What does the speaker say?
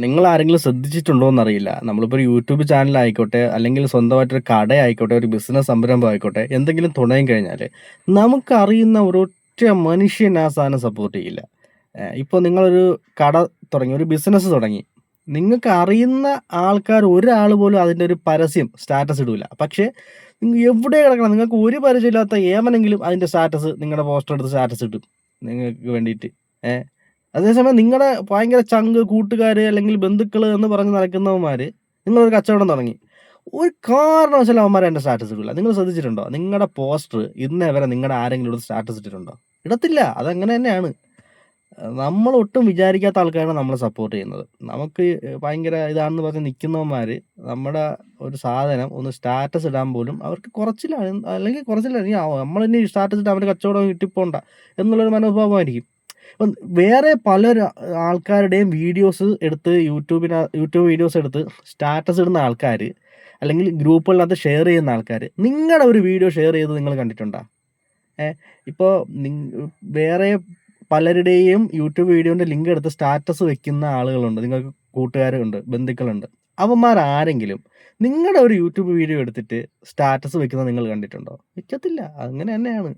നിങ്ങൾ ആരെങ്കിലും ശ്രദ്ധിച്ചിട്ടുണ്ടോ എന്നറിയില്ല. നമ്മളിപ്പോ ഒരു യൂട്യൂബ് ചാനൽ ആയിക്കോട്ടെ, അല്ലെങ്കിൽ സ്വന്തമായിട്ടൊരു കട ആയിക്കോട്ടെ, ഒരു ബിസിനസ് സംരംഭം ആയിക്കോട്ടെ, എന്തെങ്കിലും തുടങ്ങി കഴിഞ്ഞാല്, നമുക്കറിയുന്ന ഒരൊറ്റ മനുഷ്യൻ ആ സാധനം സപ്പോർട്ട് ചെയ്യില്ല. ഇപ്പൊ നിങ്ങളൊരു കട തുടങ്ങി, ഒരു ബിസിനസ് തുടങ്ങി. നിങ്ങൾക്ക് അറിയുന്ന ആൾക്കാർ ഒരാൾ പോലും അതിന്റെ ഒരു പരസ്യം സ്റ്റാറ്റസ് ഇടൂല. പക്ഷേ എവിടെ കിടക്കണം, നിങ്ങൾക്ക് ഒരു പരിചയമില്ലാത്ത ഏവനെങ്കിലും അതിന്റെ സ്റ്റാറ്റസ്, നിങ്ങളുടെ പോസ്റ്റർ എടുത്ത് സ്റ്റാറ്റസ് ഇടും നിങ്ങൾക്ക് വേണ്ടിയിട്ട്. ഏഹ് അതേസമയം നിങ്ങളുടെ ഭയങ്കര ചങ്ക് കൂട്ടുകാര് അല്ലെങ്കിൽ ബന്ധുക്കള് എന്ന് പറഞ്ഞ് നടക്കുന്നവന്മാര് നിങ്ങളൊരു കച്ചവടം തുടങ്ങി. ഒരു കാരണവശാലും അവന്മാര് അതിന്റെ സ്റ്റാറ്റസ് ഇടൂല. നിങ്ങൾ ശ്രദ്ധിച്ചിട്ടുണ്ടോ? നിങ്ങളുടെ പോസ്റ്റർ ഇന്നേ വരെ നിങ്ങളുടെ ആരെങ്കിലും എടുത്ത് സ്റ്റാറ്റസ് ഇട്ടിട്ടുണ്ടോ? ഇടത്തില്ല. അതങ്ങനെ തന്നെയാണ്. നമ്മൾ ഒട്ടും വിചാരിക്കാത്ത ആൾക്കാരാണ് നമ്മളെ സപ്പോർട്ട് ചെയ്യുന്നത്. നമുക്ക് ഭയങ്കര ഇതാണെന്ന് പറഞ്ഞ് നിൽക്കുന്നവന്മാര് നമ്മുടെ ഒരു സാധനം ഒന്ന് സ്റ്റാറ്റസ് ഇടാൻ പോലും അവർക്ക് കുറച്ചിലാണ്, അല്ലെങ്കിൽ കുറച്ചില്ല, ഇനി നമ്മളിനി സ്റ്റാറ്റസ് ഇട്ട് അവന്റെ കച്ചവടം കിട്ടിപ്പോണ്ട എന്നുള്ളൊരു മനോഭാവമായിരിക്കും. ഇപ്പം വേറെ ആൾക്കാരുടെയും വീഡിയോസ് എടുത്ത് യൂട്യൂബ് വീഡിയോസ് എടുത്ത് സ്റ്റാറ്റസ് ഇടുന്ന ആൾക്കാര്, അല്ലെങ്കിൽ ഗ്രൂപ്പുകളിനകത്ത് ഷെയർ ചെയ്യുന്ന ആൾക്കാര്, നിങ്ങളുടെ ഒരു വീഡിയോ ഷെയർ ചെയ്തത് നിങ്ങൾ കണ്ടിട്ടുണ്ടോ? ഏഹ് ഇപ്പോ വേറെ പലരുടെയും യൂട്യൂബ് വീഡിയോന്റെ ലിങ്ക് എടുത്ത് സ്റ്റാറ്റസ് വെക്കുന്ന ആളുകളുണ്ട്. നിങ്ങൾക്ക് കൂട്ടുകാരുണ്ട്, ബന്ധുക്കളുണ്ട്. അവന്മാരാരെങ്കിലും നിങ്ങളുടെ ഒരു യൂട്യൂബ് വീഡിയോ എടുത്തിട്ട് സ്റ്റാറ്റസ് വെക്കുന്നത് നിങ്ങൾ കണ്ടിട്ടുണ്ടോ? വെക്കത്തില്ല. അങ്ങനെ തന്നെയാണ്.